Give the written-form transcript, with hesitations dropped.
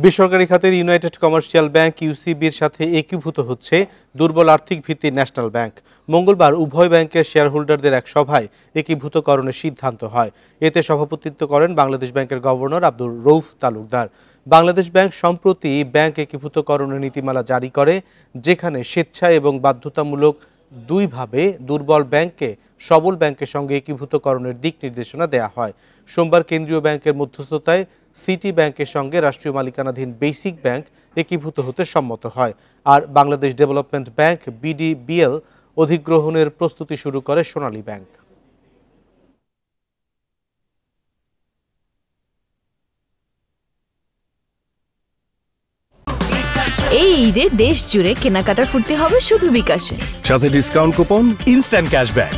বেসরকারি খাতের United commercial bank ইউসিবির সাথে একীভূত হচ্ছে দুর্বল আর্থিক ভিত্তির ন্যাশনাল ব্যাংক। মঙ্গলবার উভয় ব্যাংকের শেয়ারহোল্ডারদের এক সভায় একীভূতকরণের সিদ্ধান্ত হয়। এতে সভাপতিত্ব করেন বাংলাদেশ ব্যাংকের গভর্নর আব্দুর রউফ তালুকদার। বাংলাদেশ ব্যাংক সম্প্রতি ব্যাংক একীভূতকরণের নীতিমালা জারি করে, যেখানে স্বেচ্ছায় এবং বাধ্যতামূলক দুইভাবে দুর্বল ব্যাংককে সবল ব্যাংকের সঙ্গে একীভূতকরণের দিক নির্দেশনা দেওয়া হয়। সোমবার কেন্দ্রীয় ব্যাংকের মধ্যস্থতায় সিটি ব্যাংকের সঙ্গে রাষ্ট্রীয় মালিকানাধীন বেসিক ব্যাংক একীভূত হতে সম্মত হয়। আর বাংলাদেশ ডেভেলপমেন্ট ব্যাংক BDBL অধিগ্রহণের প্রস্তুতি শুরু করে সোনালী ব্যাংক। এই ঈদে দেশ জুড়ে কেনাকাটার ফুর্তি হবে শুধু বিকাশে, সাথে ডিসকাউন্ট কুপন, ইনস্ট্যান্ট ক্যাশব্যাক।